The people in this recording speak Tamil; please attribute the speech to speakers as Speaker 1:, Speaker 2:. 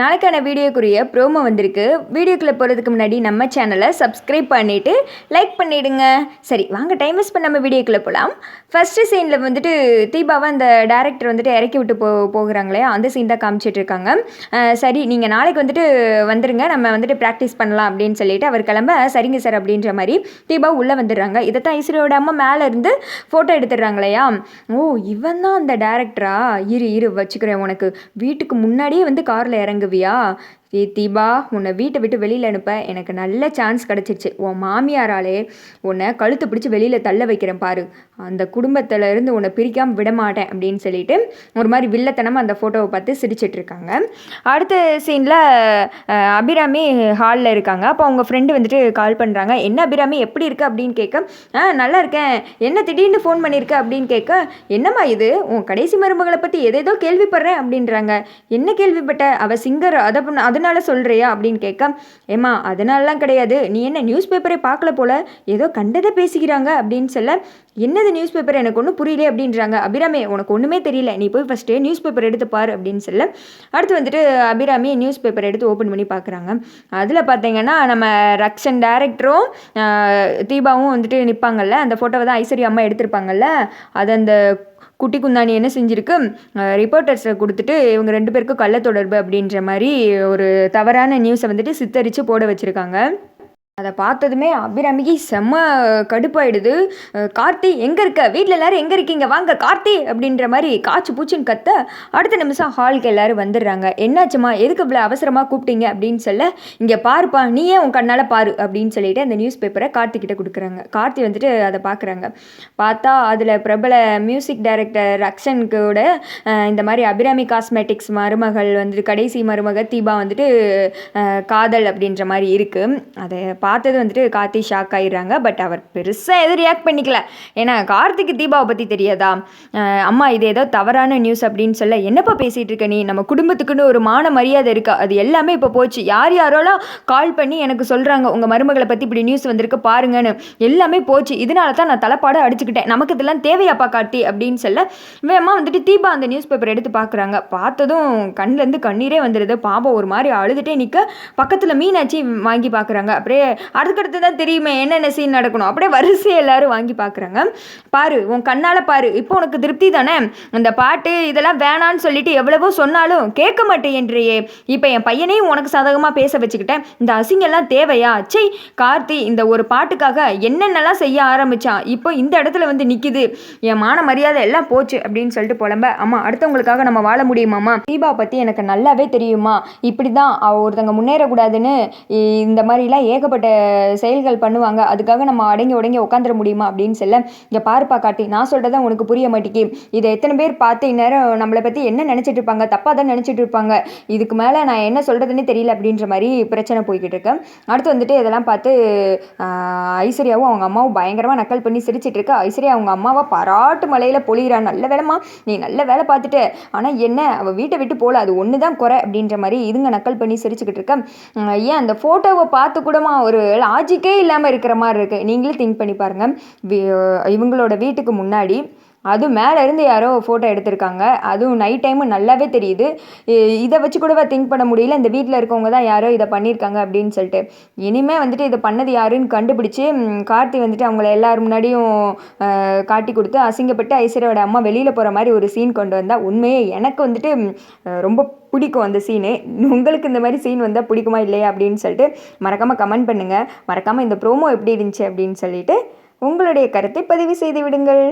Speaker 1: நாளைக்கான வீடியோக்குரிய ப்ரோமோ வந்திருக்கு. வீடியோக்குள்ளே போகிறதுக்கு முன்னாடி நம்ம சேனலை சப்ஸ்கிரைப் பண்ணிவிட்டு லைக் பண்ணிவிடுங்க. சரி வாங்க, டைம் வேஸ்ட் பண்ணாமல் வீடியோக்குள்ளே போகலாம். ஃபஸ்ட்டு சீனில் வந்துட்டு தீபாவை அந்த டேரக்டர் வந்துட்டு இறக்கி விட்டு போகிறாங்களே, அந்த சீன் தான் காமிச்சிட்ருக்காங்க. சரி நீங்கள் நாளைக்கு வந்துட்டு வந்துடுங்க, நம்ம வந்துட்டு ப்ராக்டிஸ் பண்ணலாம் அப்படின்னு சொல்லிட்டு அவர் கிளம்ப, சரிங்க சார் அப்படின்ற மாதிரி தீபா உள்ளே வந்துடுறாங்க. இதை தான் ஐஸ்வர்யோட அம்மா மேலே இருந்து ஃபோட்டோ எடுத்துடுறாங்களையா. ஓ இவன் தான் அந்த டேரக்டரா, இரு வச்சுக்கிறேன், உனக்கு வீட்டுக்கு முன்னாடியே வந்து காரில் இறங்குவியா? தீபா, உன்னை வீட்டை விட்டு வெளியில் அனுப்ப எனக்கு நல்ல சான்ஸ் கிடச்சிருச்சு. உன் மாமியாராலே உன்னை கழுத்து பிடிச்சி வெளியில் தள்ள வைக்கிறேன் பாரு, அந்த குடும்பத்தில் இருந்து உன்னை பிரிக்காமல் விட மாட்டேன் அப்படின்னு சொல்லிட்டு ஒரு மாதிரி வில்லத்தனமாக அந்த ஃபோட்டோவை பார்த்து சிரிச்சிட்ருக்காங்க. அடுத்த சீனில் அபிராமி ஹாலில் இருக்காங்க. அப்போ அவங்க ஃப்ரெண்டு வந்துட்டு கால் பண்ணுறாங்க. என்ன அபிராமி எப்படி இருக்கு அப்படின்னு கேட்க, நல்லா இருக்கேன், என்ன திடீர்னு ஃபோன் பண்ணியிருக்க அப்படின்னு கேட்க, என்னம்மா இது உன் கடைசி மருமகளை பற்றி ஏதேதோ கேள்விப்படுறேன் அப்படின்றாங்க. என்ன கேள்விப்பட்ட? அவள் சிங்கர், அதனால சொல்கிறியா அப்படின்னு கேட்க, ஏம்மா அதனாலலாம் கிடையாது, நீ என்ன நியூஸ் பேப்பரை பார்க்கல போல, ஏதோ கண்டதை பேசிக்கிறாங்க அப்படின்னு சொல்ல, என்னது நியூஸ் பேப்பர், எனக்கு ஒன்றும் புரியல அப்படின்றாங்க. அபிராமி உனக்கு ஒன்றுமே தெரியல, நீ போய் ஃபஸ்ட்டு நியூஸ் பேப்பர் எடுத்து பாரு அப்படின்னு சொல்ல, அடுத்து வந்துட்டு அபிராமி நியூஸ் பேப்பர் எடுத்து ஓப்பன் பண்ணி பார்க்குறாங்க. அதில் பார்த்தீங்கன்னா நம்ம ரக்ஷன் டேரக்டரும் தீபாவும் வந்துட்டு நிற்பாங்கல்ல, அந்த ஃபோட்டோவை தான் ஐஸ்வர்யா அம்மா எடுத்திருப்பாங்கல்ல, அது அந்த குட்டி குந்தாணி என்ன செஞ்சுருக்கு, ரிப்போர்ட்டர்ஸை கொடுத்துட்டு இவங்க 2 பேருக்கும் கள்ள தொடர்பு அப்படின்ற மாதிரி ஒரு தவறான நியூஸை வந்துட்டு சித்தரித்து போட வச்சுருக்காங்க. அதை பார்த்ததுமே அபிராமிக்கு செம்ம கடுப்பாயிடுது. கார்த்தி எங்கே இருக்க, வீட்டில் எல்லோரும் எங்கே இருக்கீங்க, வாங்க கார்த்தி அப்படின்ற மாதிரி காய்ச்சி பூச்சின்னு கத்த, அடுத்த நிமிஷம் ஹாலுக்கு எல்லோரும் வந்துடுறாங்க. என்னாச்சுமா, எதுக்கு இவ்வளோ அவசரமாக கூப்பிட்டீங்க அப்படின்னு சொல்ல, இங்கே பாருப்பா, நீயே உன் கண்ணால் பாரு அப்படின்னு சொல்லிட்டு அந்த நியூஸ் பேப்பரை கார்த்திக்கிட்ட கொடுக்குறாங்க. கார்த்தி வந்துட்டு அதை பார்க்குறாங்க. பார்த்தா அதில் பிரபல மியூசிக் டைரக்டர் ரக்ஷனுக்கூட இந்த மாதிரி அபிராமி காஸ்மெட்டிக்ஸ் மருமகள் வந்துட்டு கடைசி மருமகள் தீபா வந்துட்டு காதல் அப்படின்ற மாதிரி இருக்குது. அதை பார்த்தது வந்துட்டு கார்த்தி ஷாக் ஆகிடுறாங்க. பட் அவர் பெருசாக எதுவும் ரியாக்ட் பண்ணிக்கல. ஏன்னா கார்த்திக்கு தீபாவை பற்றி தெரியாதா? அம்மா இது ஏதோ தவறான நியூஸ் அப்படின்னு சொல்ல, என்னப்பா பேசிகிட்டு இருக்க நீ, நம்ம குடும்பத்துக்குன்னு ஒரு மான மரியாதை இருக்கா, அது எல்லாமே இப்போ போச்சு. யாரோலாம் கால் பண்ணி எனக்கு சொல்கிறாங்க உங்கள் மருமகளை பற்றி இப்படி நியூஸ் வந்திருக்கு பாருங்கன்னு, எல்லாமே போச்சு. இதனால தான் நான் தலைப்பாட அடிச்சுக்கிட்டேன், நமக்கு இதெல்லாம் தேவையாப்பா கார்த்தி அப்படின்னு சொல்ல, வேமா வந்துட்டு தீபா அந்த நியூஸ் பேப்பர் எடுத்து பார்க்குறாங்க. பார்த்ததும் கண்ணிலேருந்து கண்ணீரே வந்துடுது. பாபம் ஒரு மாதிரி அழுதுகிட்டே நிற்க, பக்கத்தில் மீனாட்சி வாங்கி பார்க்குறாங்க. அப்படியே அதுக்கடுத்து தான் தெரியுமே என்னென்ன சீன் நடக்கணும், அப்படியே வரிசையை எல்லாரும் வாங்கி பார்க்குறாங்க. பாரு உன் கண்ணால் பாரு, இப்போ உனக்கு திருப்தி தானே, அந்த பாட்டு இதெல்லாம் வேணான்னு சொல்லிட்டு எவ்வளவோ சொன்னாலும் கேட்க மாட்டேன்றியே, இப்போ என் பையனையும் உனக்கு சாதகமாக பேச வச்சுக்கிட்டேன், இந்த அசிங்கெல்லாம் தேவையா? சை, கார்த்தி இந்த ஒரு பாட்டுக்காக என்னென்னலாம் செய்ய ஆரம்பித்தான், இப்போ இந்த இடத்துல வந்து நிற்கிது, என் மான மரியாதை எல்லாம் போச்சு அப்படின்னு சொல்லிட்டு புலம்ப, அம்மா அடுத்தவங்களுக்காக நம்ம வாழ முடியுமாம்மா, தீபா பற்றி எனக்கு நல்லாவே தெரியுமா, இப்படி தான் ஒருத்தங்க முன்னேறக்கூடாதுன்னு இந்த மாதிரிலாம் ஏகப்பட்ட செயல்கள் பண்ணுவாங்க, அதுக்காக நம்ம அடங்கி உட்காந்துட முடியுமா அப்படின்னு சொல்ல, இங்கே பாருப்பா காட்டி, நான் சொல்கிறத உனக்கு புரிய மாட்டேங்கி, இதை எத்தனை பேர் பார்த்து இந்நேரம் நம்மளை பற்றி என்ன நினச்சிட்டு இருப்பாங்க, தப்பாக தான் நினச்சிட்டு இருப்பாங்க, இதுக்கு மேலே நான் என்ன சொல்கிறதுனே தெரியல அப்படின்ற மாதிரி பிரச்சனை போய்கிட்டு இருக்கேன். அடுத்து வந்துட்டு இதெல்லாம் பார்த்து ஐஸ்வர்யாவும் அவங்க அம்மாவும் பயங்கரமாக நக்கல் பண்ணி சிரிச்சிட்டு இருக்கா. ஐஸ்வர்யா அவங்க அம்மாவை பாராட்டு மலையில் பொழிகிறான், நல்ல வேலைம்மா நீ நல்ல வேலை பார்த்துட்டு, ஆனால் என்ன அவள் வீட்டை விட்டு போகல, அது ஒன்று தான் குறை அப்படின்ற மாதிரி இதுங்க நக்கல் பண்ணி சிரிச்சுக்கிட்டு இருக்கேன். ஏன் அந்த ஃபோட்டோவை பார்த்து கூடமா ஒரு லாஜிக்கே இல்லாமல் இருக்கிற மாதிரி இருக்குது. நீங்களே திங்க் பண்ணி பாருங்கள். இவங்களோட வீட்டுக்கு முன்னாடி அதுவும் மேலே இருந்து யாரோ ஃபோட்டோ எடுத்திருக்காங்க, அதுவும் நைட் டைமும் நல்லாவே தெரியுது. இதை வச்சு கூடவா திங்க் பண்ண முடியல, இந்த வீட்டில் இருக்கவங்க தான் யாரோ இதை பண்ணியிருக்காங்க அப்படின்னு சொல்லிட்டு. இனிமேல் வந்துட்டு இதை பண்ணது யாருன்னு கண்டுபிடிச்சி கார்த்தி வந்துட்டு அவங்கள எல்லாரும் முன்னாடியும் காட்டி கொடுத்து அசிங்கப்பட்டு ஐஸ்வர்யோட அம்மா வெளியில் போகிற மாதிரி ஒரு சீன் கொண்டு வந்தால் உண்மையே எனக்கு வந்துட்டு ரொம்ப பிடிக்கும் அந்த சீனு. உங்களுக்கு இந்த மாதிரி சீன் வந்தால் பிடிக்குமா இல்லையா அப்படின்னு சொல்லிட்டு மறக்காமல் கமெண்ட் பண்ணுங்கள். மறக்காமல் இந்த ப்ரோமோ எப்படி இருந்துச்சு அப்படின்னு சொல்லிட்டு உங்களுடைய கருத்தை பதிவு செய்து விடுங்கள்.